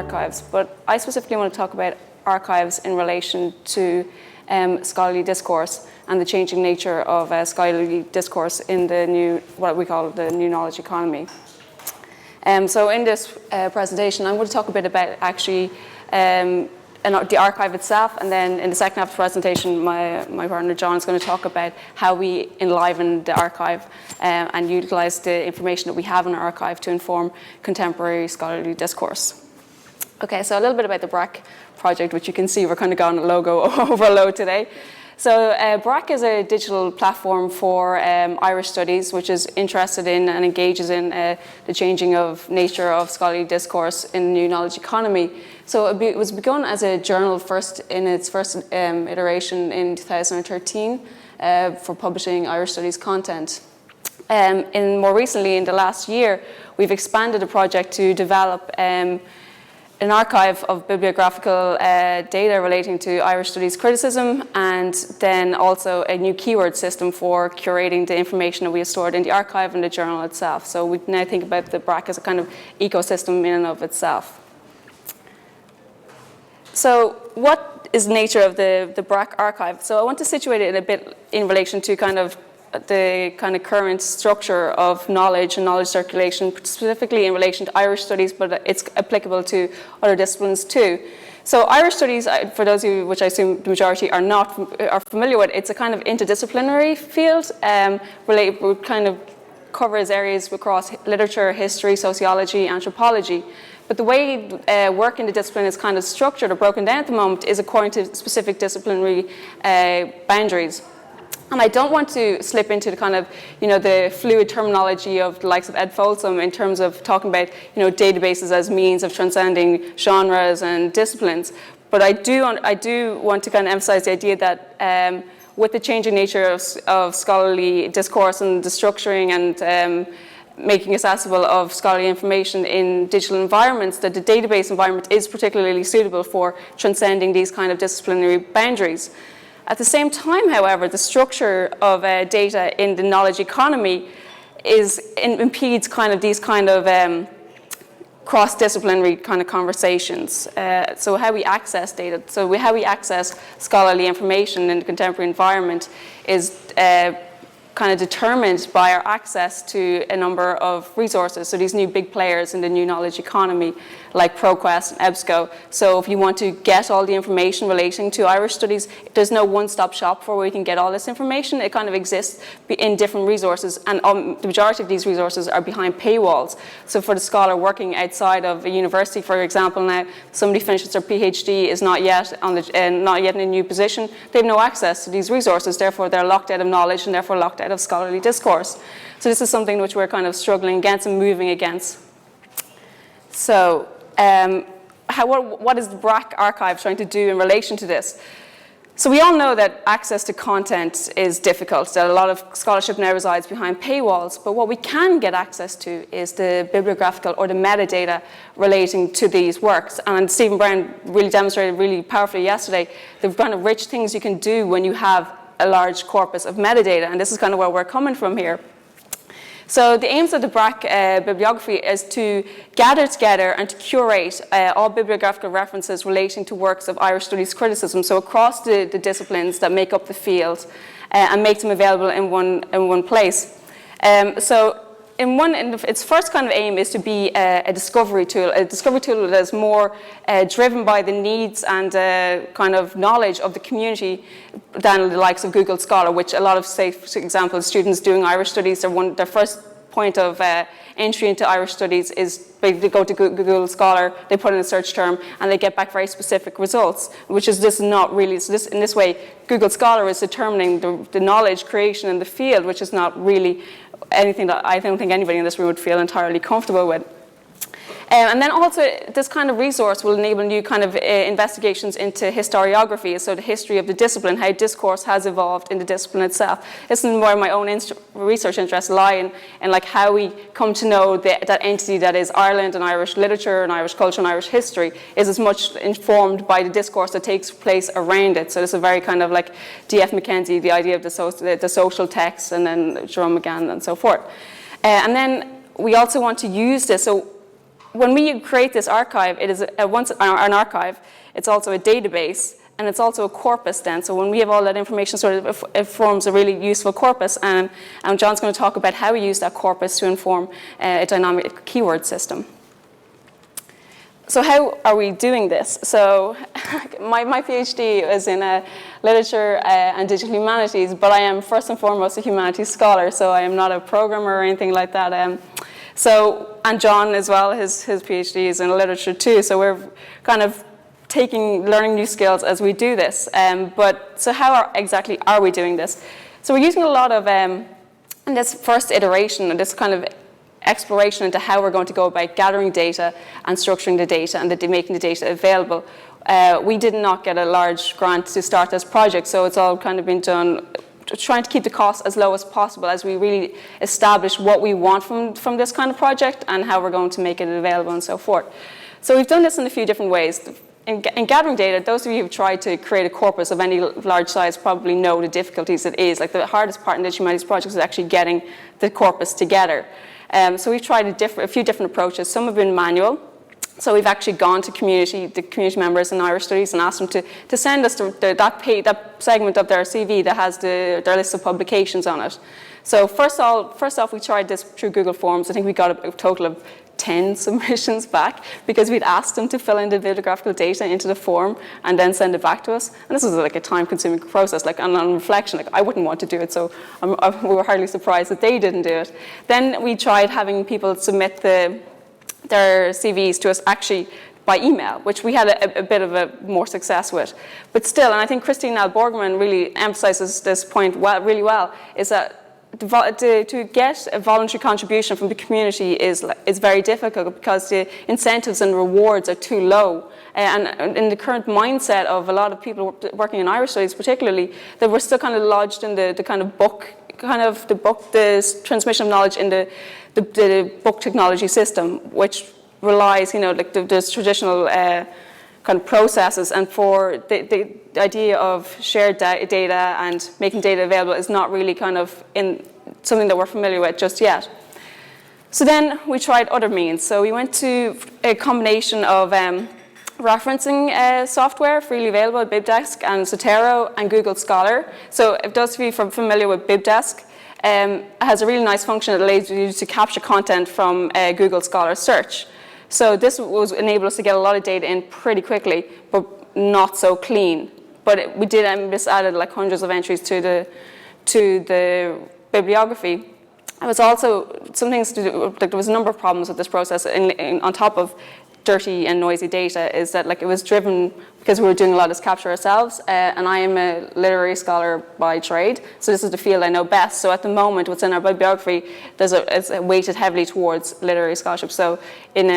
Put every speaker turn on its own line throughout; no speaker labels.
archives, but I specifically want to talk about archives in relation to scholarly discourse and the changing nature of scholarly discourse in the what we call the new knowledge economy. So in this presentation, I'm going to talk a bit about actually the archive itself, and then in the second half of the presentation, my partner John is going to talk about how we enliven the archive and utilize the information that we have in our archive to inform contemporary scholarly discourse. Okay, so a little bit about the DRHA project, which you can see we're kind of going logo overload today. So DRHA is a digital platform for Irish studies, which is interested in and engages in the changing of nature of scholarly discourse in the new knowledge economy. So it was begun as a journal in its first iteration in 2013 for publishing Irish studies content. More recently, in the last year, we've expanded the project to develop an archive of bibliographical data relating to Irish studies criticism, and then also a new keyword system for curating the information that we have stored in the archive and the journal itself. So we now think about the DRHA as a kind of ecosystem in and of itself. So what is the nature of the DRHA archive? So I want to situate it a bit in relation to the current structure of knowledge and knowledge circulation, specifically in relation to Irish studies, but it's applicable to other disciplines too. So Irish studies, for those of you, which I assume the majority are familiar with, it's a kind of interdisciplinary field, kind of covers areas across literature, history, sociology, anthropology. But the way work in the discipline is kind of structured or broken down at the moment is according to specific disciplinary boundaries. And I don't want to slip into the kind of, the fluid terminology of the likes of Ed Folsom in terms of talking about, databases as means of transcending genres and disciplines. But I do want to kind of emphasize the idea that with the changing nature of scholarly discourse and the structuring and making accessible of scholarly information in digital environments, that the database environment is particularly suitable for transcending these kind of disciplinary boundaries. At the same time, however, the structure of data in the knowledge economy impedes kind of these kind of cross-disciplinary kind of conversations. So how we access data, how we access scholarly information in the contemporary environment is kind of determined by our access to a number of resources. So these new big players in the new knowledge economy, like ProQuest and EBSCO. So if you want to get all the information relating to Irish studies, there's no one-stop shop for where you can get all this information. It kind of exists in different resources, and the majority of these resources are behind paywalls. So for the scholar working outside of a university, for example, now somebody finishes their PhD, is not yet in a new position, they have no access to these resources. Therefore, they're locked out of knowledge and therefore locked out of scholarly discourse. So this is something which we're kind of struggling against and moving against. So what is the DRHA archive trying to do in relation to this? So we all know that access to content is difficult, that a lot of scholarship now resides behind paywalls, but what we can get access to is the bibliographical or the metadata relating to these works. And Stephen Brown really demonstrated really powerfully yesterday the kind of rich things you can do when you have a large corpus of metadata, and this is kind of where we're coming from here. So the aims of the DRHA bibliography is to gather together and to curate all bibliographical references relating to works of Irish studies criticism, so across the disciplines that make up the field, and make them available in one place. Its first kind of aim is to be a discovery tool that is more driven by the needs and kind of knowledge of the community than the likes of Google Scholar, which a lot of, say, for example, students doing Irish studies, their first point of entry into Irish studies is they go to Google Scholar, they put in a search term, and they get back very specific results, which is just not really, so in this way, Google Scholar is determining the knowledge creation in the field, which is not really anything that I don't think anybody in this room would feel entirely comfortable with. And then also, this kind of resource will enable new kind of investigations into historiography, so the history of the discipline, how discourse has evolved in the discipline itself. This is where my own research interests lie in like how we come to know that entity that is Ireland and Irish literature and Irish culture and Irish history is as much informed by the discourse that takes place around it. So this is a very kind of like D.F. Mackenzie, the idea of the social text, and then Jerome McGann and so forth. And then we also want to use this. So when we create this archive, it is once an archive, it's also a database, and it's also a corpus then. So when we have all that information, sort of, it forms a really useful corpus. And John's going to talk about how we use that corpus to inform a dynamic keyword system. So how are we doing this? So my PhD is in literature and digital humanities, but I am first and foremost a humanities scholar, so I am not a programmer or anything like that. And John as well, his PhD is in literature too, so we're kind of learning new skills as we do this. So how exactly are we doing this? So we're using a lot of, in this first iteration, this kind of exploration into how we're going to go about gathering data and structuring the data and making the data available. We did not get a large grant to start this project, so it's all kind of been done trying to keep the cost as low as possible as we really establish what we want from this kind of project and how we're going to make it available and so forth. So we've done this in a few different ways. In gathering data, those of you who've tried to create a corpus of any large size probably know the difficulties it is. Like the hardest part in digital humanities projects is actually getting the corpus together. So we've tried a few different approaches. Some have been manual. So we've actually gone to the community members in Irish Studies and asked them to send us that segment of their CV that has their list of publications on it. So first off, we tried this through Google Forms. I think we got a total of 10 submissions back because we'd asked them to fill in the bibliographical data into the form and then send it back to us. And this was like a time-consuming process. Like, and on reflection, like I wouldn't want to do it, so we were hardly surprised that they didn't do it. Then we tried having people submit their CVs to us actually by email, which we had a bit of more success with. But still, and I think Christine Borgman really emphasizes this point really well, is that to get a voluntary contribution from the community is very difficult because the incentives and rewards are too low. And in the current mindset of a lot of people working in Irish Studies particularly, that we're still kind of lodged in the kind of the transmission of knowledge in the book technology system, which relies, like there's traditional kind of processes, and for the idea of shared data and making data available is not really kind of in something that we're familiar with just yet. So then we tried other means. So we went to a combination of referencing software freely available at BibDesk and Zotero and Google Scholar. So if those of you are familiar with BibDesk, it has a really nice function that allows you to capture content from Google Scholar search. So this was enable us to get a lot of data in pretty quickly, but not so clean. But we did just added like hundreds of entries to the bibliography. It was also some things to do, like there was a number of problems with this process on top of dirty and noisy data, is that like it was driven because we were doing a lot of capture ourselves, and I am a literary scholar by trade, so this is the field I know best. So at the moment, what's in our bibliography, it's weighted heavily towards literary scholarship. So in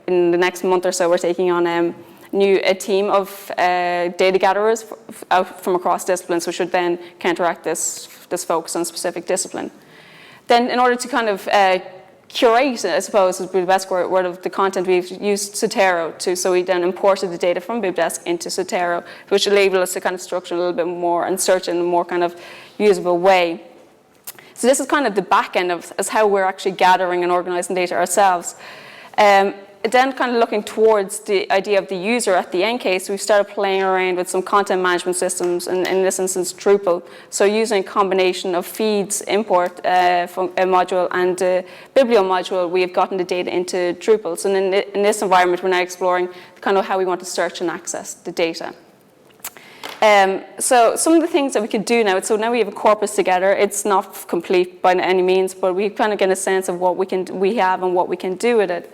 the next month or so, we're taking on a team of data gatherers from across disciplines, which should then counteract this focus on a specific discipline. Then in order to kind of curate, I suppose would be the best word of the content, we've used Zotero so we then imported the data from BibDesk into Zotero, which enabled us to kind of structure a little bit more and search in a more kind of usable way. So this is kind of the back end of as how we're actually gathering and organizing data ourselves. Then kind of looking towards the idea of the user at the end case, we've started playing around with some content management systems, and in this instance Drupal. So using a combination of feeds, import module, and biblio module, we have gotten the data into Drupal. So in this environment, we're now exploring kind of how we want to search and access the data. So some of the things that we could do now, so now we have a corpus together. It's not complete by any means, but we kind of get a sense of what we have and what we can do with it.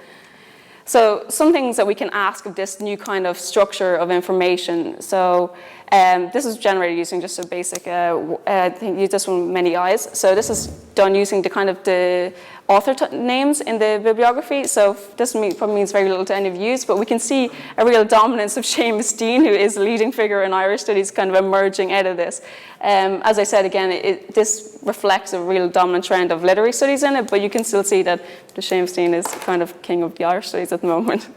So some things that we can ask of this new kind of structure of information. So this is generated using just a basic, I think use this one many eyes. So this is done using the kind of the author names in the bibliography. So this probably means very little to any of you, but we can see a real dominance of Seamus Dean, who is a leading figure in Irish studies, kind of emerging out of this. As I said again, this reflects a real dominant trend of literary studies in it, but you can still see that the Seamus Dean is kind of king of the Irish studies at the moment.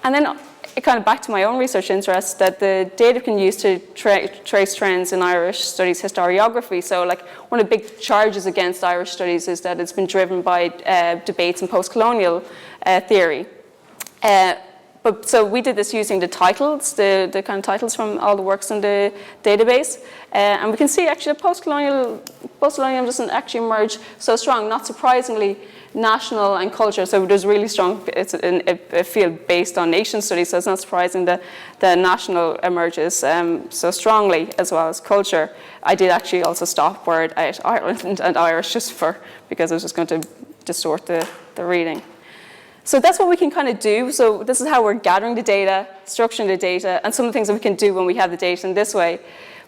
And then kind of back to my own research interest, that the data can use to trace trends in Irish studies historiography. So like one of the big charges against Irish studies is that it's been driven by debates in post-colonial theory. So we did this using the titles, the kind of titles from all the works in the database. And we can see actually post-colonial doesn't actually emerge so strong. Not surprisingly, national and culture. So there's really strong, it's a field based on nation studies, so it's not surprising that the national emerges so strongly, as well as culture. I did actually also stop word at Ireland and Irish because I was just going to distort the reading. So that's what we can kind of do. So this is how we're gathering the data, structuring the data, and some of the things that we can do when we have the data in this way.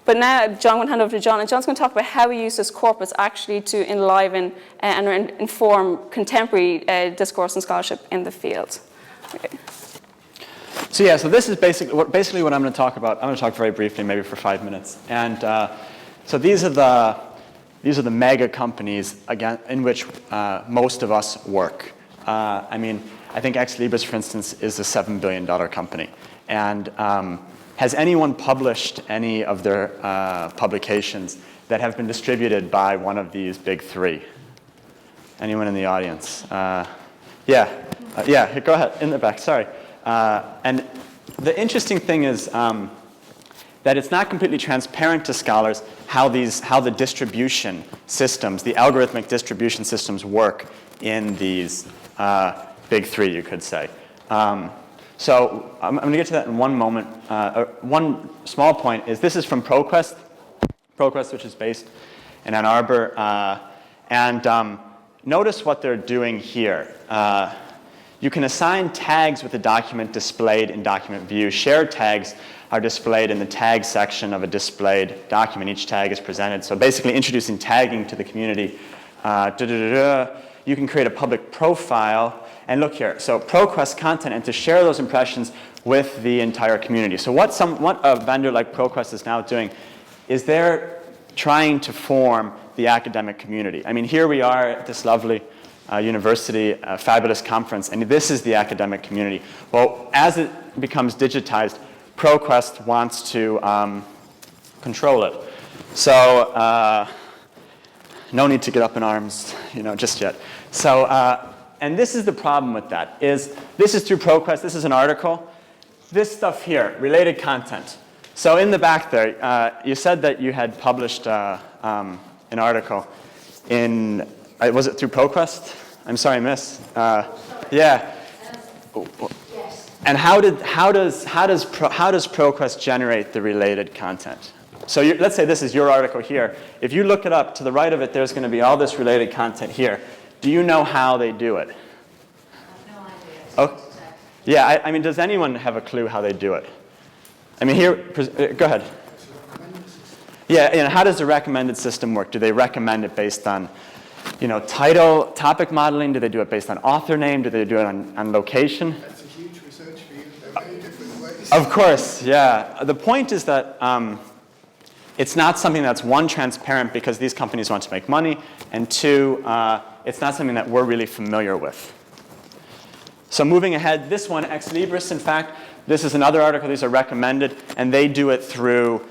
But now, John, I'm going to hand over to John, and John's going to talk about how we use this corpus actually to enliven and inform contemporary discourse and scholarship in the field. Okay.
So this is basically what I'm going to talk about. I'm going to talk very briefly, maybe for 5 minutes. And so these are the mega companies again in which most of us work. I think Ex Libris, for instance, is a $7 billion company. And has anyone published any of their publications that have been distributed by one of these big three? Anyone in the audience? Yeah, go ahead, in the back, sorry. And the interesting thing is that it's not completely transparent to scholars how the distribution systems, the algorithmic distribution systems work in these big three, you could say. So I'm going to get to that in one moment. One small point is this is from ProQuest, which is based in Ann Arbor. Notice what they're doing here. You can assign tags with the document displayed in document view. Shared tags are displayed in the tag section of a displayed document. Each tag is presented. So basically introducing tagging to the community. You can create a public profile. And look here, so ProQuest content, and to share those impressions with the entire community. So what a vendor like ProQuest is now doing is they're trying to form the academic community. I mean, here we are at this lovely university, fabulous conference, and this is the academic community. Well, as it becomes digitized, ProQuest wants to control it. So no need to get up in arms, just yet. So. And this is the problem with that, this is through ProQuest, this is an article. This stuff here, related content. So in the back there, you said that you had published an article in, was it through ProQuest? I'm sorry, miss. Yeah. And how does ProQuest generate the related content? So let's say this is your article here. If you look it up, to the right of it, there's going to be all this related content here. Do you know how they do it?
I have no idea.
Oh, yeah. I mean, does anyone have a clue how they do it? I mean, here. Go ahead. Yeah. And how does the recommended system work? Do they recommend it based on, title, topic modeling? Do they do it based on author name? Do they do it on location?
That's a huge research field. There are many different ways.
Of course. Yeah. The point is that. It's not something that's, one, transparent because these companies want to make money, and two, it's not something that we're really familiar with. So moving ahead, this one, Ex Libris, in fact, this is another article. These are recommended, and they do it through,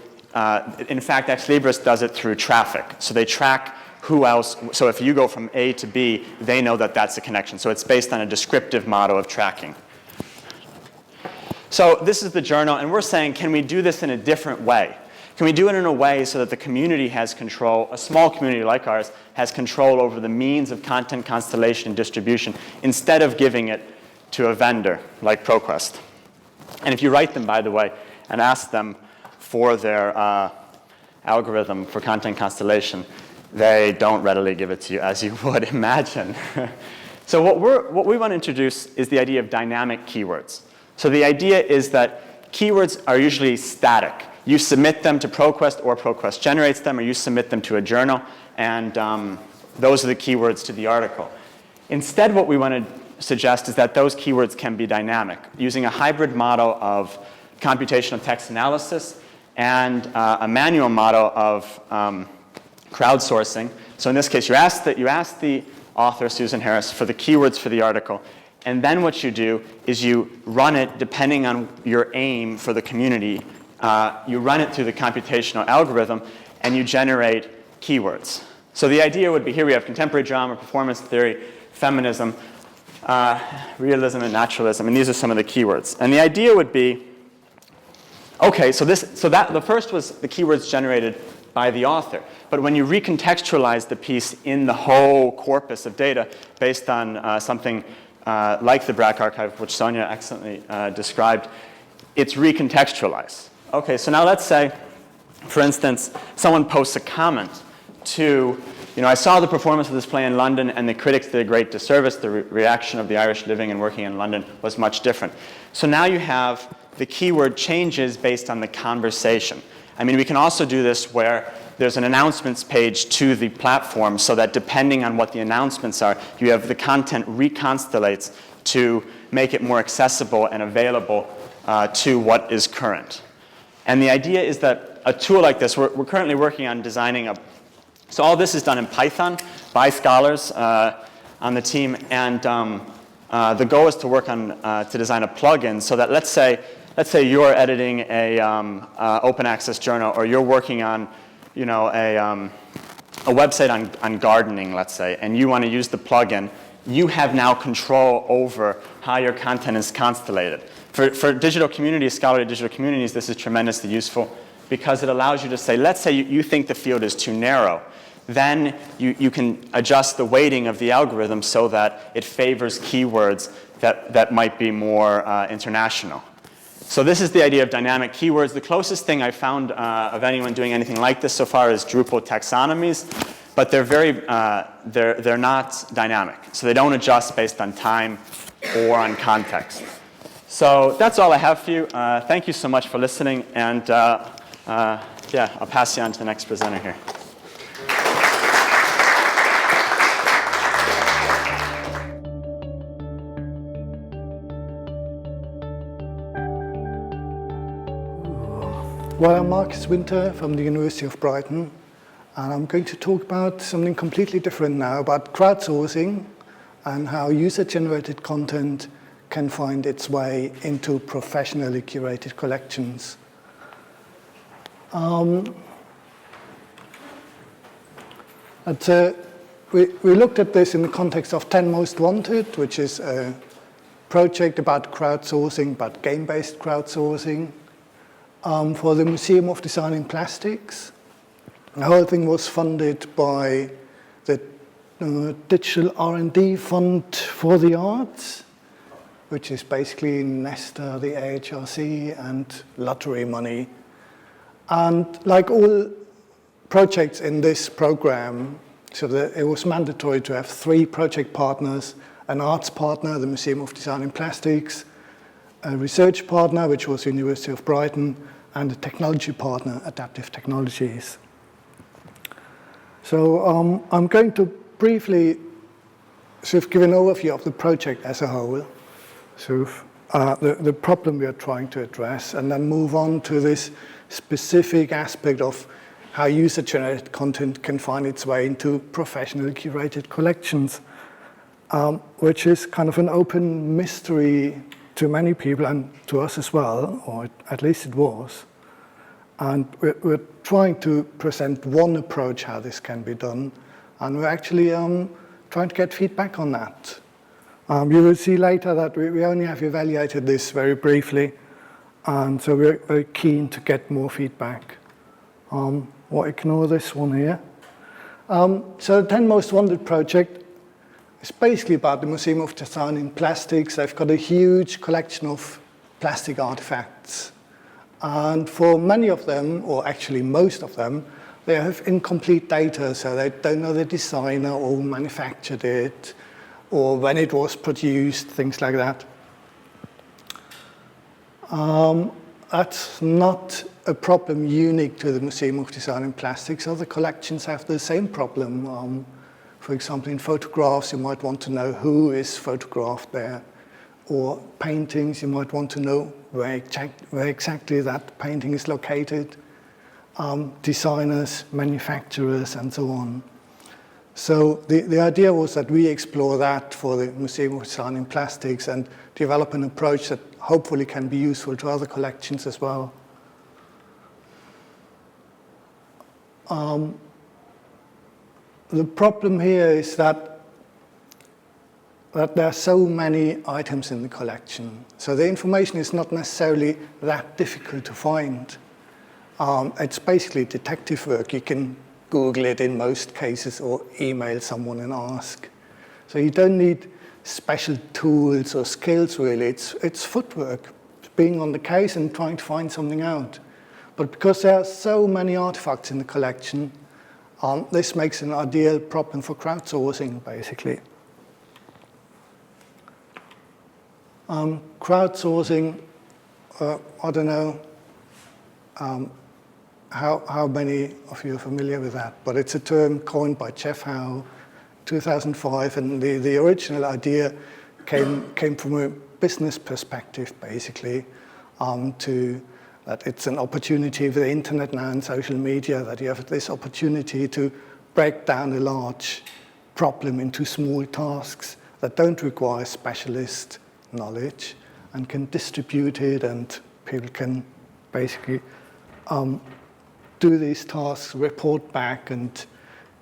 in fact, Ex Libris does it through traffic. So they track who else, so if you go from A to B, they know that that's the connection. So it's based on a descriptive model of tracking. So this is the journal, and we're saying, can we do this in a different way? Can we do it in a way so that the community has control, a small community like ours, has control over the means of content constellation and distribution instead of giving it to a vendor like ProQuest? And if you write them, by the way, and ask them for their algorithm for content constellation, they don't readily give it to you, as you would imagine. So what we want to introduce is the idea of dynamic keywords. So the idea is that keywords are usually static. You submit them to ProQuest, or ProQuest generates them, or you submit them to a journal, and those are the keywords to the article. Instead, what we want to suggest is that those keywords can be dynamic, using a hybrid model of computational text analysis and a manual model of crowdsourcing. So in this case, you ask the author, Susan Harris, for the keywords for the article, and then what you do is you run it depending on your aim for the community. You run it through the computational algorithm, and you generate keywords. So the idea would be, here we have contemporary drama, performance theory, feminism. realism and naturalism, and these are some of the keywords. And the idea would be, okay, so the first was the keywords generated by the author. But when you recontextualize the piece in the whole corpus of data based on something like the BRAC archive, which Sonia excellently described, it's recontextualized. Okay, so now let's say, for instance, someone posts a comment to, I saw the performance of this play in London and the critics did a great disservice. The reaction of the Irish living and working in London was much different. So now you have the keyword changes based on the conversation. I mean, we can also do this where there's an announcements page to the platform so that depending on what the announcements are, you have the content reconstellates to make it more accessible and available to what is current. And the idea is that a tool like this, we're currently working on designing so all this is done in Python by scholars on the team, and the goal is to work on, to design a plugin so that let's say you're editing a open access journal, or you're working on, a website on gardening, let's say, and you want to use the plugin, you have now control over how your content is constellated. For digital communities, scholarly digital communities, this is tremendously useful because it allows you to say, let's say you think the field is too narrow. Then you can adjust the weighting of the algorithm so that it favors keywords that might be more international. So this is the idea of dynamic keywords. The closest thing I found of anyone doing anything like this so far is Drupal taxonomies, but they're not dynamic. So they don't adjust based on time or on context. So that's all I have for you. Thank you so much for listening, and I'll pass you on to the next presenter here.
Well, I'm Marcus Winter from the University of Brighton, and I'm going to talk about something completely different now, about crowdsourcing and how user-generated content can find its way into professionally curated collections. We looked at this in the context of 10 Most Wanted, which is a project about crowdsourcing, about game-based crowdsourcing. For the Museum of Design in Plastics. The whole thing was funded by the Digital R&D Fund for the Arts, which is basically Nesta, the AHRC, and lottery money. And like all projects in this program, it was mandatory to have 3 project partners: an arts partner, the Museum of Design in Plastics, a research partner, which was the University of Brighton, and a technology partner, Adaptive Technologies. So I'm going to briefly sort of give an overview of the project as a whole, the problem we are trying to address, and then move on to this specific aspect of how user-generated content can find its way into professionally curated collections, which is kind of an open mystery to many people and to us as well, or at least it was. And we're trying to present one approach how this can be done, and we're actually trying to get feedback on that. You will see later that we only have evaluated this very briefly, and so we're very keen to get more feedback. We'll ignore this one here. So the 10 Most Wanted project is basically about the Museum of Design in Plastics. They've got a huge collection of plastic artifacts. And for many of them, or actually most of them, they have incomplete data, so they don't know the designer or who manufactured it, or when it was produced, things like that. That's not a problem unique to the Museum of Design in Plastics. Other collections have the same problem. For example, in photographs, you might want to know who is photographed there. Or paintings, you might want to know where exactly that painting is located. Designers, manufacturers, and so on. So the idea was that we explore that for the Museum of Design in Plastics and develop an approach that hopefully can be useful to other collections as well. The problem here is that that there are so many items in the collection. So the information is not necessarily that difficult to find. It's basically detective work. You can Google it in most cases or email someone and ask. So you don't need special tools or skills, really. It's footwork, being on the case and trying to find something out. But because there are so many artifacts in the collection, this makes an ideal problem for crowdsourcing, basically. Crowdsourcing, I don't know how many of you are familiar with that, but it's a term coined by Jeff Howe, 2005, and the original idea came from a business perspective, basically, that it's an opportunity with the internet now and social media, that you have this opportunity to break down a large problem into small tasks that don't require specialist knowledge and can distribute it, and people can basically do these tasks, report back, and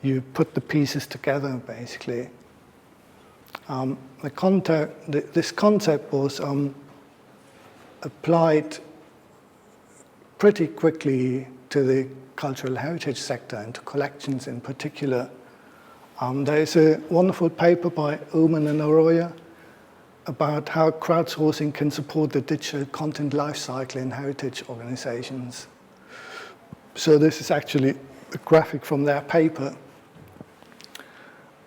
you put the pieces together, basically. This concept was applied pretty quickly to the cultural heritage sector and to collections in particular. There is a wonderful paper by Uman and Arroyo about how crowdsourcing can support the digital content lifecycle in heritage organizations. So this is actually a graphic from their paper.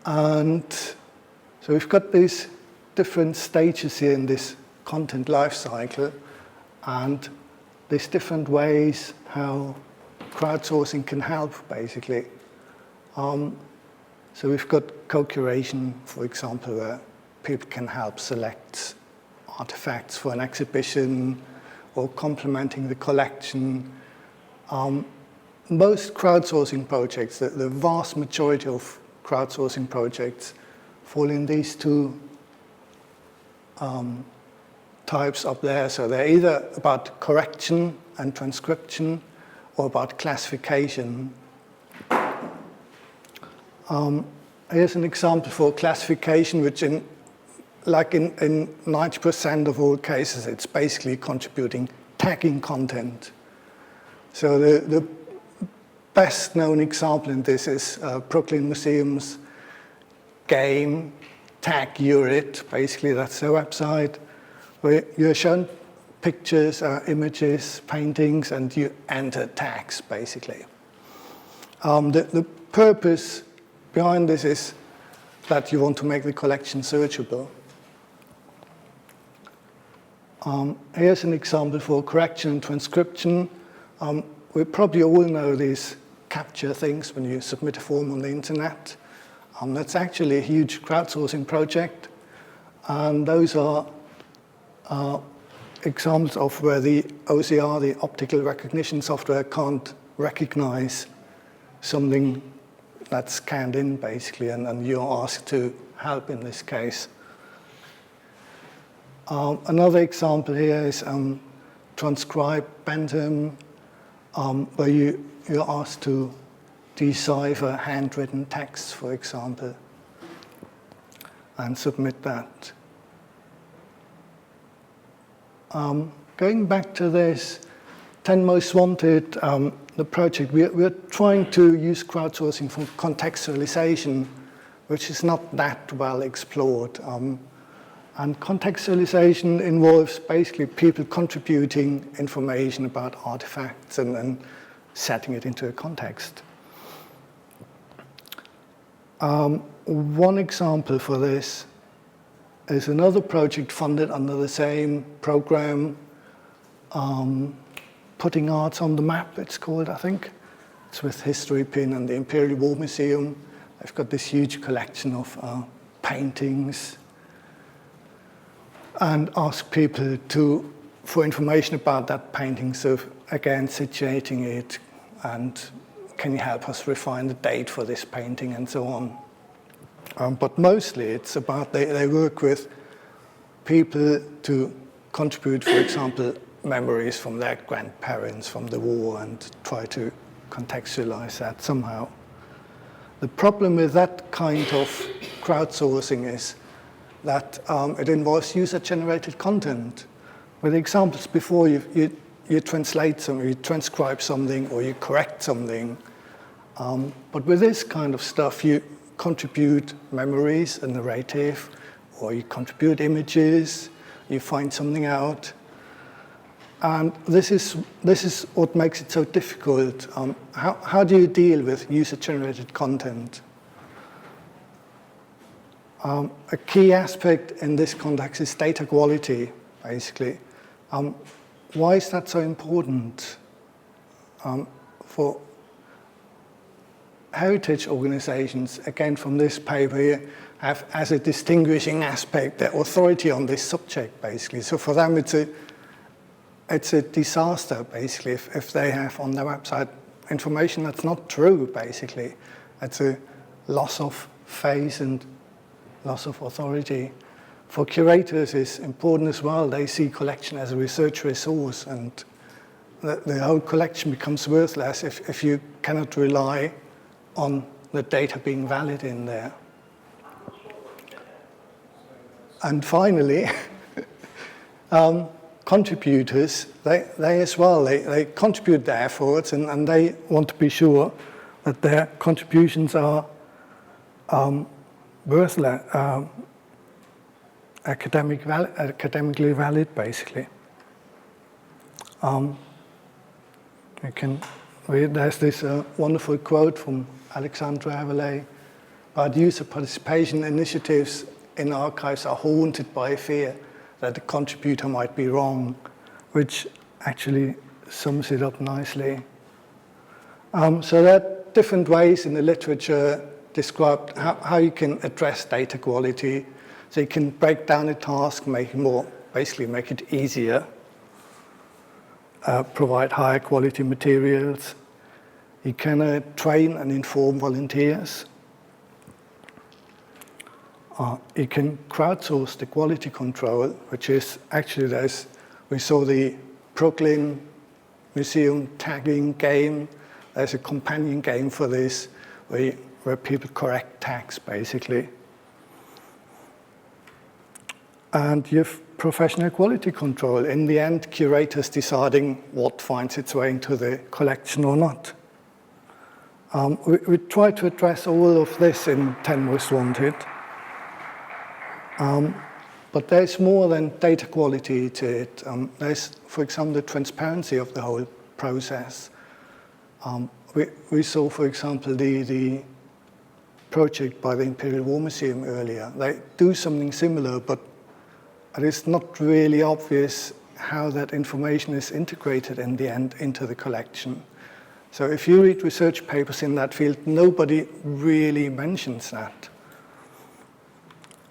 And so we've got these different stages here in this content lifecycle, and there's different ways how crowdsourcing can help, basically. So we've got co-curation, for example, where people can help select artifacts for an exhibition or complementing the collection. Most crowdsourcing projects, the vast majority of crowdsourcing projects, fall in these two types up there. So they're either about correction and transcription or about classification. Here's an example for classification, which in 90% of all cases, it's basically contributing tagging content. So the best known example in this is Brooklyn Museum's game, Tag URIT. Basically, that's their website, where you're shown pictures, images, paintings, and you enter tags, basically. The purpose behind this is that you want to make the collection searchable. Here's an example for correction and transcription. We probably all know these capture things when you submit a form on the internet. That's actually a huge crowdsourcing project. And those are examples of where the OCR, the optical recognition software, can't recognize something that's scanned in, basically, and you're asked to help in this case. Another example here is transcribe Bentham, where you're asked to decipher handwritten texts, for example, and submit that. Going back to this 10 Most Wanted, the project, we're trying to use crowdsourcing for contextualization, which is not that well explored. And contextualization involves basically people contributing information about artifacts and setting it into a context. One example for this is another project funded under the same program, Putting Arts on the Map, it's called, I think. It's with History Pin and the Imperial War Museum. They've got this huge collection of paintings, and ask people for information about that painting. So again, situating it, and can you help us refine the date for this painting, and so on. But mostly it's about, they work with people to contribute, for example, memories from their grandparents from the war and try to contextualize that somehow. The problem with that kind of crowdsourcing is that it involves user-generated content. With examples before, you translate something, you transcribe something, or you correct something. But with this kind of stuff, you contribute memories, a narrative, or you contribute images, you find something out. And this is what makes it so difficult. How do you deal with user-generated content? A key aspect in this context is data quality, basically. Why is that so important? For heritage organizations, again from this paper here, have as a distinguishing aspect their authority on this subject, basically. So for them, it's a disaster, basically, if they have on their website information that's not true, basically. It's a loss of face and loss of authority. For curators, it's important as well. They see collection as a research resource, and the whole collection becomes worthless if you cannot rely on the data being valid in there. And finally, contributors, they as well, they contribute their efforts, and they want to be sure that their contributions are worthless, academically valid, basically. There's this wonderful quote from Alexandre Avelay about user participation initiatives in archives are haunted by a fear that the contributor might be wrong, which actually sums it up nicely. So there are different ways in the literature described how you can address data quality. So you can break down a task, make it easier, provide higher quality materials. You can train and inform volunteers. You can crowdsource the quality control, which is actually we saw the Brooklyn Museum tagging game. There's a companion game for this where people correct tags, basically. And you have professional quality control. In the end, curators deciding what finds its way into the collection or not. We try to address all of this in 10 Most Wanted. But there's more than data quality to it. There's, for example, the transparency of the whole process. We saw, for example, the project by the Imperial War Museum earlier. They do something similar, but it is not really obvious how that information is integrated in the end into the collection. So if you read research papers in that field, nobody really mentions that.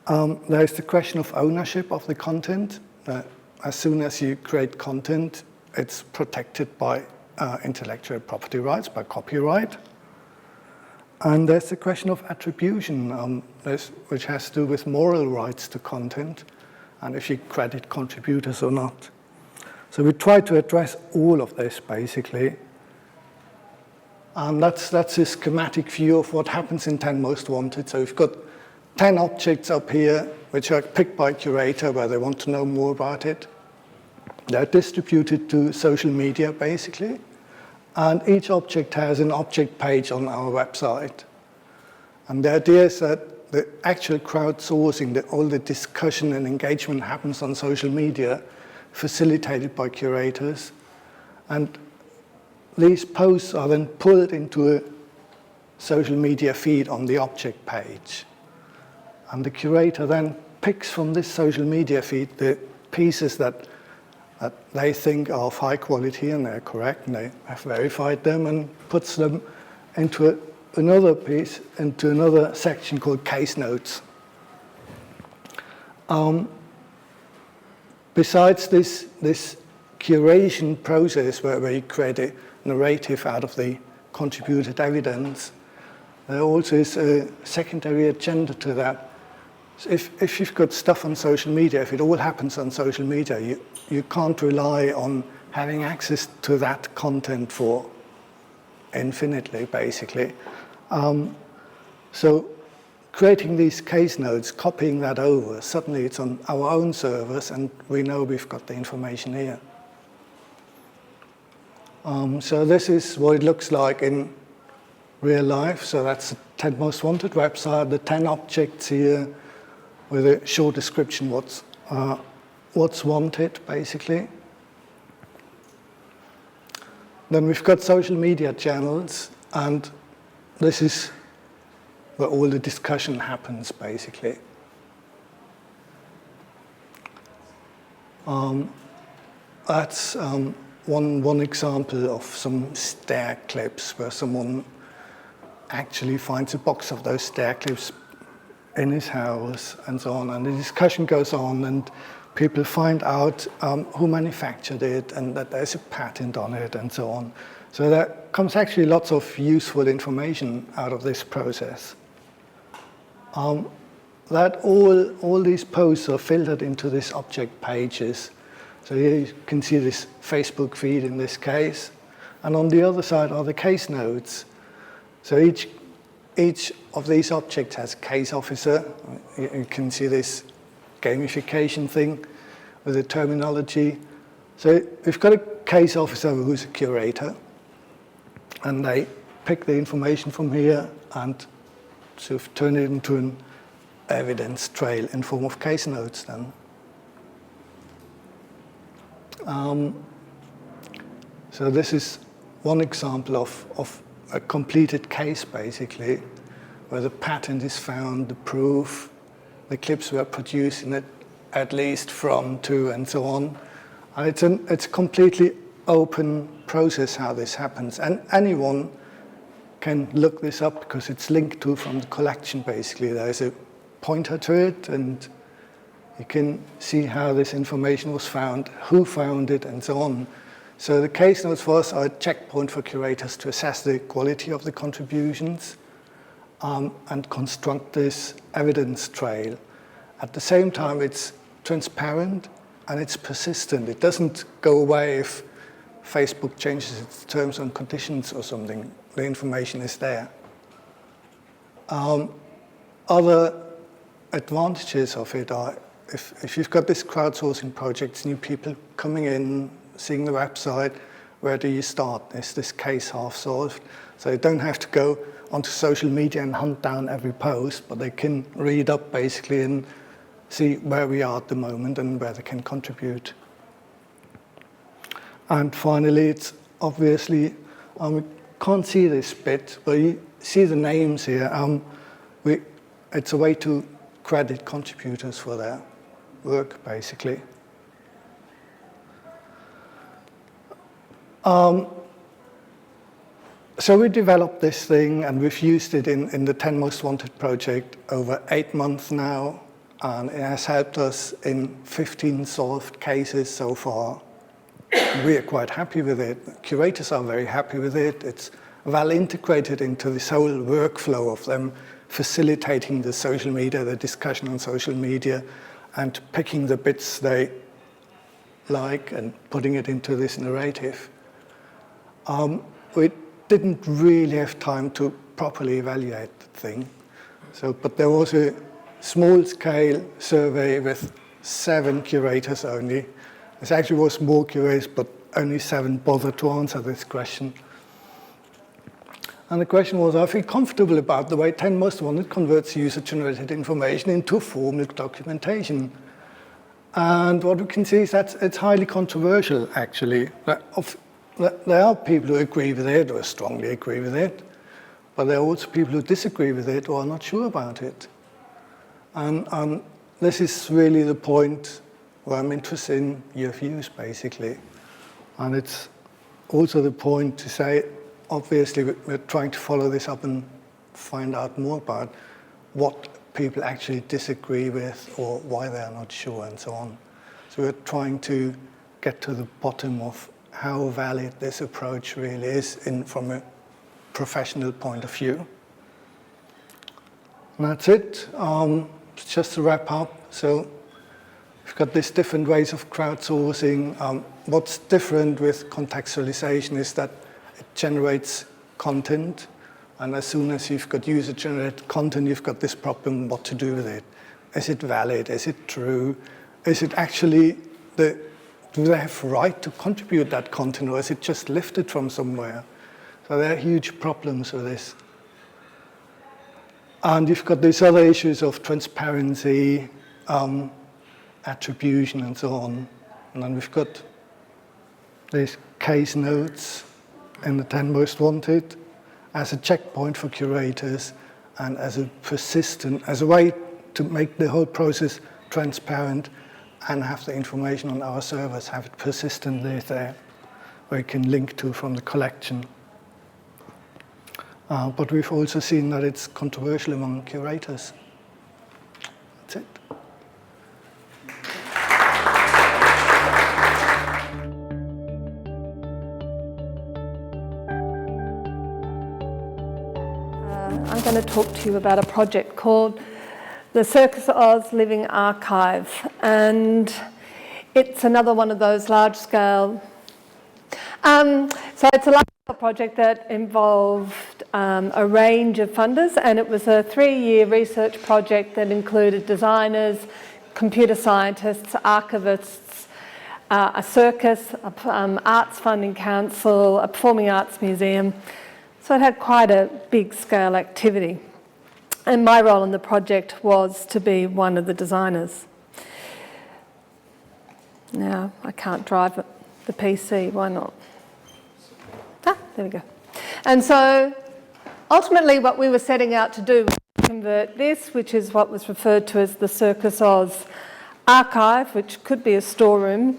There is the question of ownership of the content. As soon as you create content, it's protected by intellectual property rights, by copyright. And there's the question of attribution, which has to do with moral rights to content, and if you credit contributors or not. So we try to address all of this, basically. And that's a schematic view of what happens in 10 Most Wanted. So we've got 10 objects up here, which are picked by a curator where they want to know more about it. They're distributed to social media, basically. And each object has an object page on our website. And the idea is that the actual crowdsourcing, all the discussion and engagement happens on social media, facilitated by curators. And these posts are then pulled into a social media feed on the object page. And the curator then picks from this social media feed the pieces that they think are of high quality and they're correct and they have verified them, and puts them into another piece, into another section called case notes. Besides this curation process where you create a narrative out of the contributed evidence, there also is a secondary agenda to that. So if you've got stuff on social media, if it all happens on social media, you can't rely on having access to that content for infinitely, basically. So creating these case nodes, copying that over, suddenly it's on our own servers and we know we've got the information here. So this is what it looks like in real life. So that's the 10 most wanted website, the 10 objects here with a short description what's wanted, basically. Then we've got social media channels, and this is where all the discussion happens, basically. That's one example of some stair clips where someone actually finds a box of those stair clips in his house and so on, and the discussion goes on, and people find out who manufactured it and that there's a patent on it and so on. So there comes actually lots of useful information out of this process. That all these posts are filtered into these object pages. So here you can see this Facebook feed in this case, and on the other side are the case nodes. So each of these objects has a case officer. You can see this gamification thing with the terminology. So we've got a case officer who's a curator, and they pick the information from here and sort of turn it into an evidence trail in form of case notes then. So this is one example of a completed case, basically, where the patent is found, the proof, the clips were produced in it, at least from, to, and so on. And it's a completely open process how this happens. And anyone can look this up because it's linked to from the collection, basically. There's a pointer to it, and you can see how this information was found, who found it, and so on. So the case notes for us are a checkpoint for curators to assess the quality of the contributions and construct this evidence trail. At the same time, it's transparent and it's persistent. It doesn't go away if Facebook changes its terms and conditions or something. The information is there. Other advantages of it are if you've got this crowdsourcing projects, new people coming in, seeing the website, where do you start? Is this case half solved? So you don't have to go onto social media and hunt down every post, but they can read up basically and see where we are at the moment and where they can contribute. And finally, it's obviously, we can't see this bit, but you see the names here. It's a way to credit contributors for their work, basically. So we developed this thing, and we've used it in the 10 Most Wanted project over 8 months now, and it has helped us in 15 solved cases so far. We are quite happy with it. Curators are very happy with it. It's well integrated into this whole workflow of them facilitating the social media, the discussion on social media, and picking the bits they like and putting it into this narrative. We didn't really have time to properly evaluate the thing. But there was a small-scale survey with 7 curators only. There actually was more curators, but only 7 bothered to answer this question. And the question was, I feel comfortable about the way 10 Most Wanted converts user-generated information into formal documentation. And what we can see is that it's highly controversial, actually. There are people who agree with it or strongly agree with it, but there are also people who disagree with it or are not sure about it. And this is really the point where I'm interested in your views, basically. And it's also the point to say, obviously, we're trying to follow this up and find out more about what people actually disagree with or why they're not sure and so on. So we're trying to get to the bottom of how valid this approach really is from a professional point of view. And that's it. Just to wrap up, so we've got these different ways of crowdsourcing. What's different with contextualization is that it generates content And as soon as you've got user-generated content, you've got this problem, what to do with it. Is it valid? Is it true? Is it actually, do they have right to contribute that content, or is it just lifted from somewhere? So there are huge problems with this. And you've got these other issues of transparency, attribution, and so on. And then we've got these case notes in the 10 most wanted as a checkpoint for curators and as a way to make the whole process transparent and have the information on our servers, have it persistently there, where you can link to from the collection. But we've also seen that it's controversial among curators. That's it.
I'm going to talk to you about a project called the Circus Oz Living Archive, and it's another one of those large-scale. So it's a large-scale project that involved a range of funders, and it was a 3-year research project that included designers, computer scientists, archivists, a circus, arts funding council, a performing arts museum. So it had quite a big-scale activity. And my role in the project was to be one of the designers. Now, I can't drive the PC, why not? Ah, there we go. And so, ultimately what we were setting out to do was convert this, which is what was referred to as the Circus Oz archive, which could be a storeroom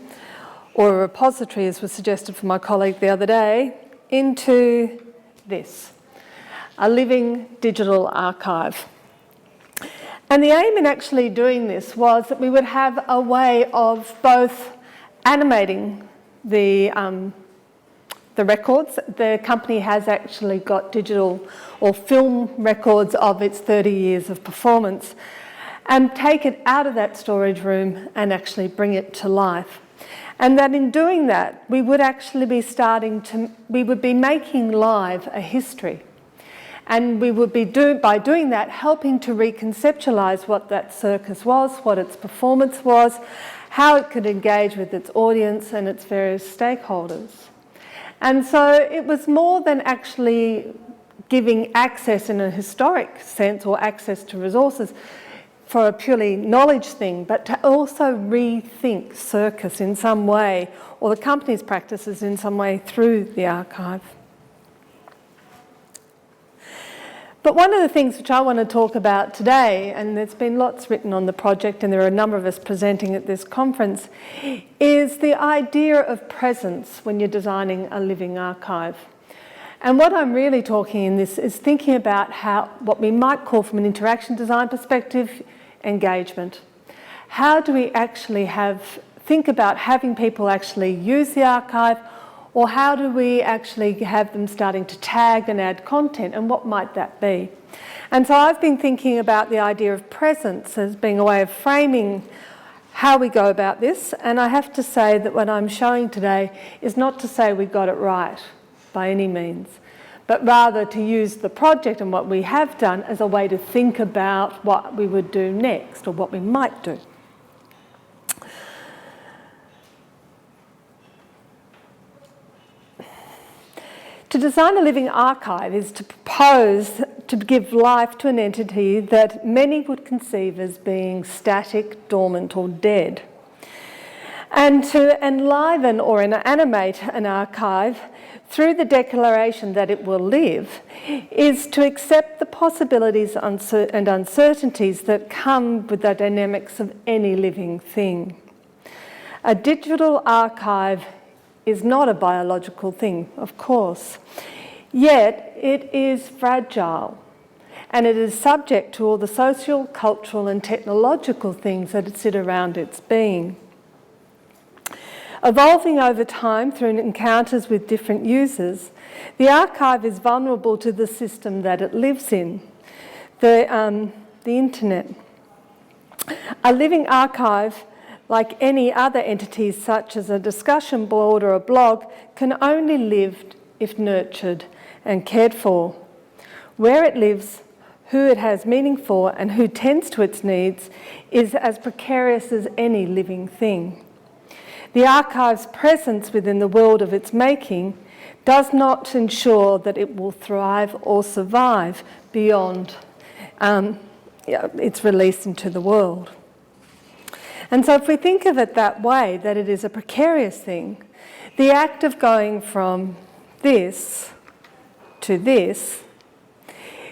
or a repository, as was suggested from my colleague the other day, into this, a living digital archive. And the aim in actually doing this was that we would have a way of both animating the records. The company has actually got digital or film records of its 30 years of performance, and take it out of that storage room and actually bring it to life. And that in doing that, we would actually be we would be making live a history. And we would be, by doing that, helping to reconceptualise what that circus was, what its performance was, how it could engage with its audience and its various stakeholders. And so it was more than actually giving access in a historic sense or access to resources for a purely knowledge thing, but to also rethink circus in some way, or the company's practices in some way through the archive. But one of the things which I want to talk about today, and there's been lots written on the project and there are a number of us presenting at this conference, is the idea of presence when you're designing a living archive. And what I'm really talking in this is thinking about how, what we might call from an interaction design perspective, engagement. How do we actually think about having people actually use the archive, or how do we actually have them starting to tag and add content, and what might that be? And so I've been thinking about the idea of presence as being a way of framing how we go about this, and I have to say that what I'm showing today is not to say we got it right by any means, but rather to use the project and what we have done as a way to think about what we would do next, or what we might do. To design a living archive is to propose to give life to an entity that many would conceive as being static, dormant, or dead. And to enliven or animate an archive through the declaration that it will live is to accept the possibilities and uncertainties that come with the dynamics of any living thing. A digital archive is not a biological thing, of course, yet it is fragile, and it is subject to all the social, cultural and technological things that sit around its being. Evolving over time through encounters with different users, the archive is vulnerable to the system that it lives in, the internet. A living archive, like any other entities such as a discussion board or a blog, can only live if nurtured and cared for. where it lives, who it has meaning for, and who tends to its needs is as precarious as any living thing. The archive's presence within the world of its making does not ensure that it will thrive or survive beyond its release into the world. And so if we think of it that way, that it is a precarious thing, the act of going from this to this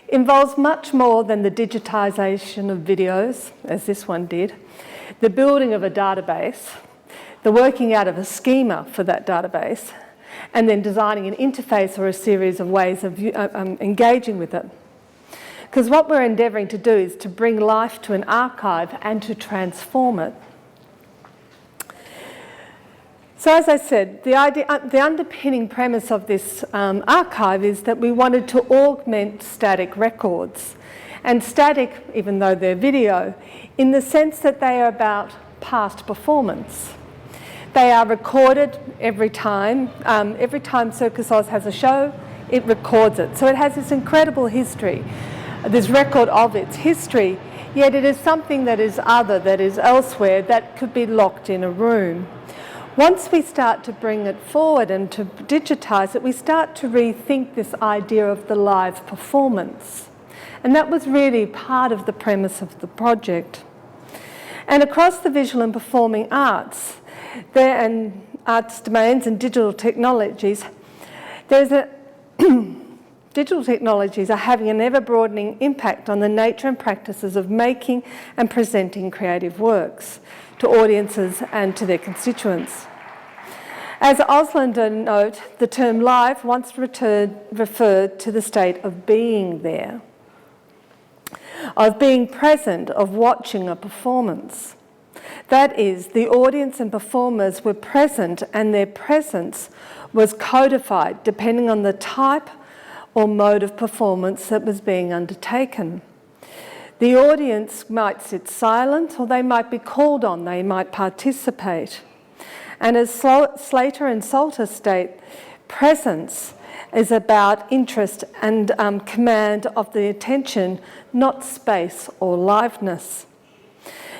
involves much more than the digitisation of videos, as this one did, the building of a database, the working out of a schema for that database, and then designing an interface or a series of ways of engaging with it. Because what we're endeavouring to do is to bring life to an archive and to transform it. So as I said, the underpinning premise of this archive is that we wanted to augment static records. And static, even though they're video, in the sense that they are about past performance. They are recorded every time. Every time Circus Oz has a show, it records it. So it has this incredible history, this record of its history, yet it is something that is other, that is elsewhere, that could be locked in a room. Once we start to bring it forward and to digitise it, we start to rethink this idea of the live performance. And that was really part of the premise of the project. And across the visual and performing arts, and arts domains and digital technologies, digital technologies are having an ever-broadening impact on the nature and practices of making and presenting creative works to audiences and to their constituents. As Oslander note, the term live once referred to the state of being there, of being present, of watching a performance. That is, the audience and performers were present and their presence was codified depending on the type or mode of performance that was being undertaken. The audience might sit silent or they might be called on, they might participate. And as Slater and Salter state, presence is about interest and command of the attention, not space or liveness.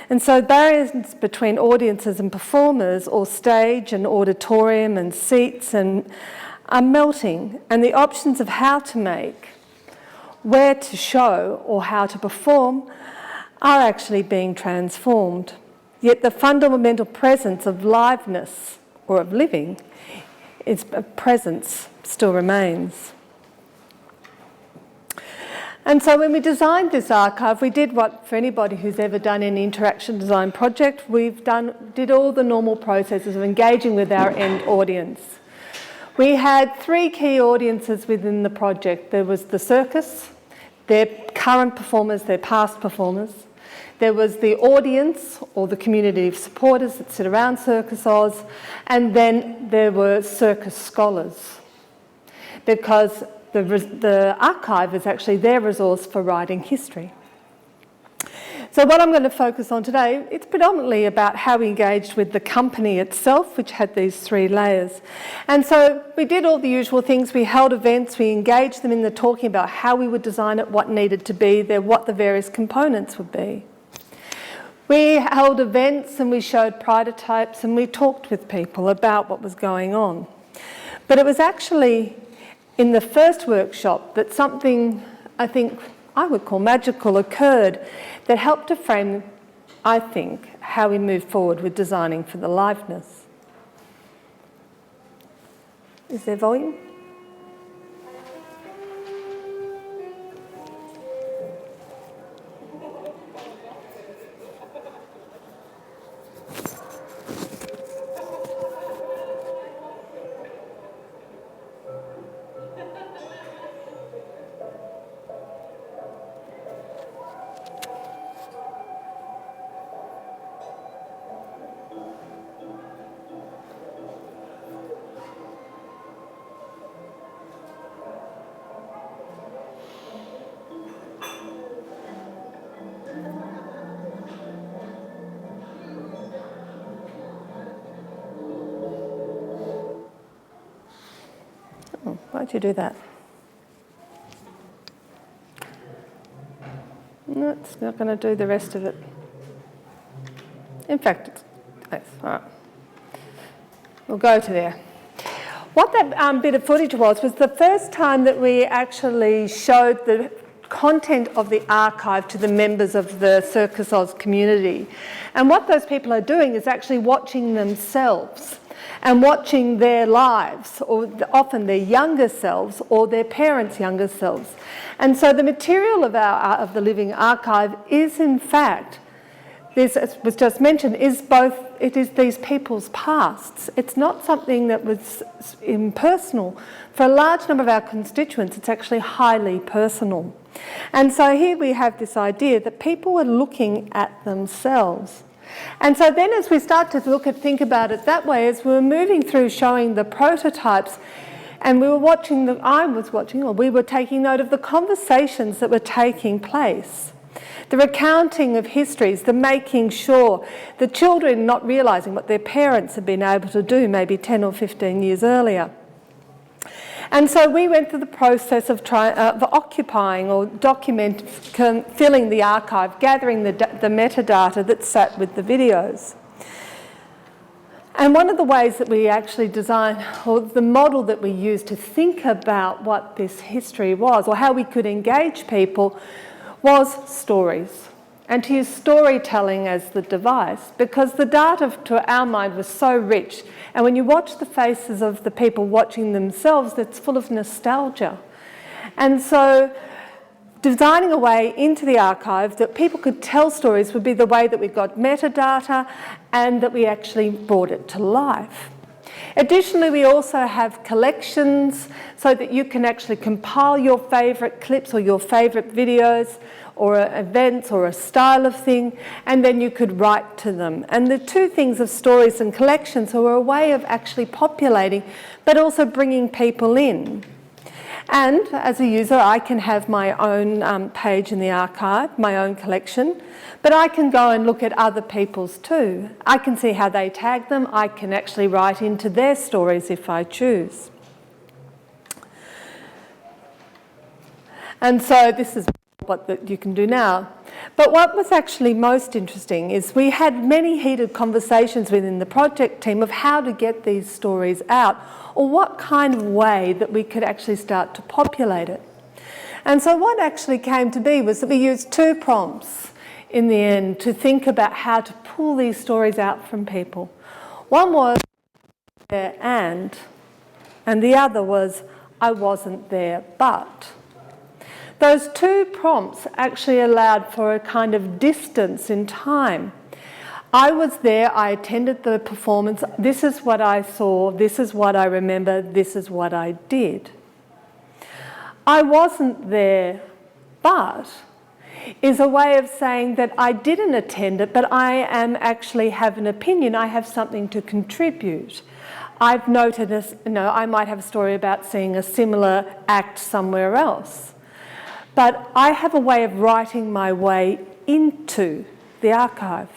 And so barriers between audiences and performers, or stage and auditorium and seats, are melting, and the options of how to make, where to show, or how to perform are actually being transformed. Yet the fundamental presence of liveness, or of living, its presence still remains. And so when we designed this archive, we did what, for anybody who's ever done any interaction design project, did all the normal processes of engaging with our end audience. We had 3 key audiences within the project. There was the circus, their current performers, their past performers. There was the audience, or the community of supporters that sit around Circus Oz, and then there were circus scholars, because the archive is actually their resource for writing history. So what I'm going to focus on today, it's predominantly about how we engaged with the company itself, which had these 3 layers. And so we did all the usual things. We held events, we engaged them in the talking about how we would design it, what needed to be there, what the various components would be. We held events and we showed prototypes and we talked with people about what was going on. But it was actually in the first workshop that something, I think I would call magical, occurred that helped to frame, I think, how we move forward with designing for the liveness. Is there volume? Why'd you do that? No, it's not going to do the rest of it. In fact, it's all right. We'll go to there. What that bit of footage was the first time that we actually showed the content of the archive to the members of the Circus Oz community. And what those people are doing is actually watching themselves and watching their lives, or often their younger selves or their parents' younger selves. And so the material of the Living Archive is, in fact, this, as was just mentioned, it is these people's pasts. It's not something that was impersonal. For a large number of our constituents, it's actually highly personal. And so here we have this idea that people were looking at themselves. And so then as we start to think about it that way, as we were moving through showing the prototypes, and we were taking note of the conversations that were taking place, the recounting of histories, the making sure, the children not realising what their parents had been able to do maybe 10 or 15 years earlier. And so we went through the process of occupying or filling the archive, gathering the metadata that sat with the videos. And one of the ways that we actually designed, or the model that we used to think about what this history was, or how we could engage people, was stories. And to use storytelling as the device, because the data to our mind was so rich. And when you watch the faces of the people watching themselves, it's full of nostalgia. And so designing a way into the archive that people could tell stories would be the way that we got metadata and that we actually brought it to life. Additionally, we also have collections so that you can actually compile your favourite clips or your favourite videos or events or a style of thing, and then you could write to them. And the two things of stories and collections were a way of actually populating, but also bringing people in. And as a user, I can have my own page in the archive, my own collection, but I can go and look at other people's too. I can see how they tag them. I can actually write into their stories if I choose. And so this is what you can do now. But what was actually most interesting is we had many heated conversations within the project team of how to get these stories out, or what kind of way that we could actually start to populate it. And so what actually came to be was that we used two prompts in the end to think about how to pull these stories out from people. One was there and the other was I wasn't there but. Those two prompts actually allowed for a kind of distance in time. I was there, I attended the performance, this is what I saw, this is what I remember, this is what I did. I wasn't there, but is a way of saying that I didn't attend it, but I am actually have an opinion, I have something to contribute. I've noted, I might have a story about seeing a similar act somewhere else. But I have a way of writing my way into the archive.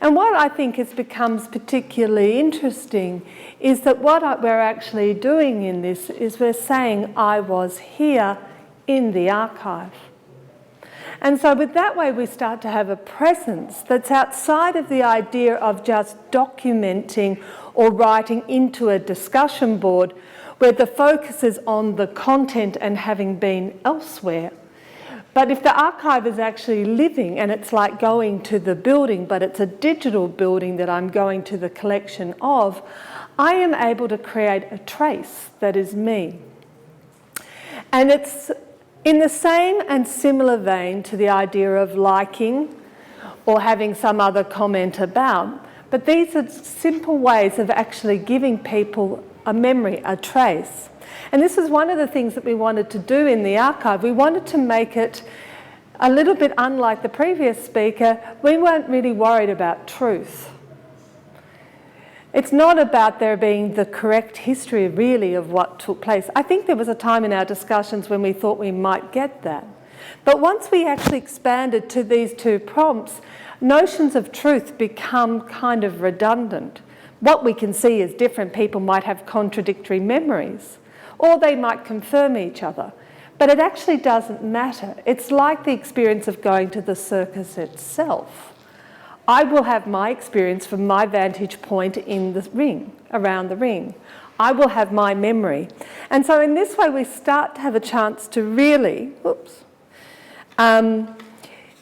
And what I think becomes particularly interesting is that what we're actually doing in this is we're saying I was here in the archive. And so with that way we start to have a presence that's outside of the idea of just documenting or writing into a discussion board where the focus is on the content and having been elsewhere. But if the archive is actually living and it's like going to the building, but it's a digital building that I'm going to the collection of, I am able to create a trace that is me. And it's in the same and similar vein to the idea of liking or having some other comment about. But these are simple ways of actually giving people a memory, a trace. And this is one of the things that we wanted to do in the archive. We wanted to make it a little bit unlike the previous speaker. We weren't really worried about truth. It's not about there being the correct history really of what took place. I think there was a time in our discussions when we thought we might get that. But once we actually expanded to these two prompts, notions of truth become kind of redundant. What we can see is different people might have contradictory memories, or they might confirm each other. But it actually doesn't matter. It's like the experience of going to the circus itself. I will have my experience from my vantage point in the ring, around the ring. I will have my memory. And so in this way we start to have a chance to really,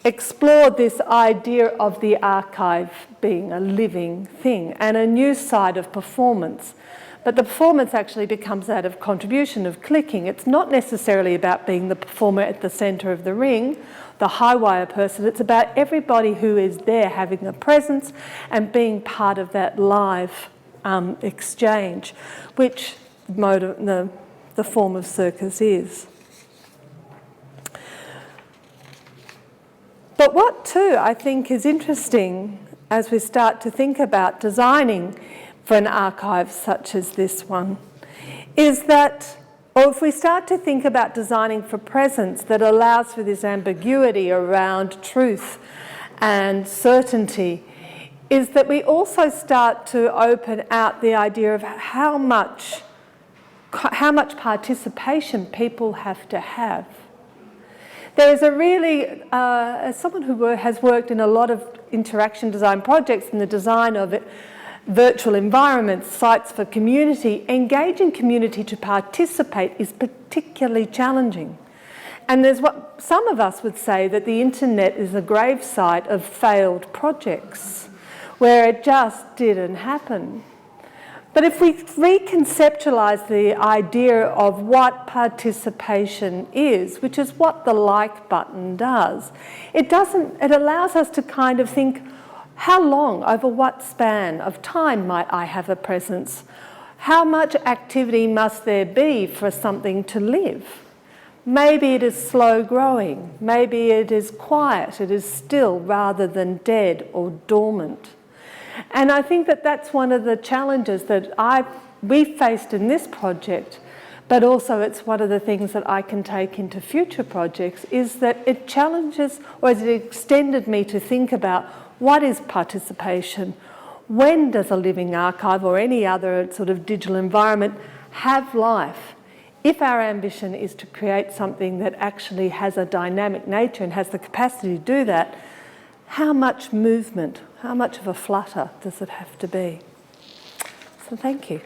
explore this idea of the archive being a living thing and a new side of performance. But the performance actually becomes that of contribution, of clicking. It's not necessarily about being the performer at the centre of the ring, the high wire person. It's about everybody who is there having a presence and being part of that live exchange, which the form of circus is. But what too I think is interesting as we start to think about designing for an archive such as this one, is that, or if we start to think about designing for presence that allows for this ambiguity around truth and certainty, is that we also start to open out the idea of how much participation people have to have. There is a really, as someone who has worked in a lot of interaction design projects in the design of virtual environments, sites for community, engaging community to participate is particularly challenging. And there's what some of us would say that the internet is a gravesite of failed projects where it just didn't happen. But if we reconceptualise the idea of what participation is, which is what the like button does, it allows us to kind of think, how long, over what span of time might I have a presence? How much activity must there be for something to live? Maybe it is slow growing, maybe it is quiet, it is still rather than dead or dormant. And I think that that's one of the challenges that we faced in this project, but also it's one of the things that I can take into future projects, is that it challenges, or it extended me to think about what is participation? When does a living archive or any other sort of digital environment have life? If our ambition is to create something that actually has a dynamic nature and has the capacity to do that, how much movement, how much of a flutter does it have to be? So thank you.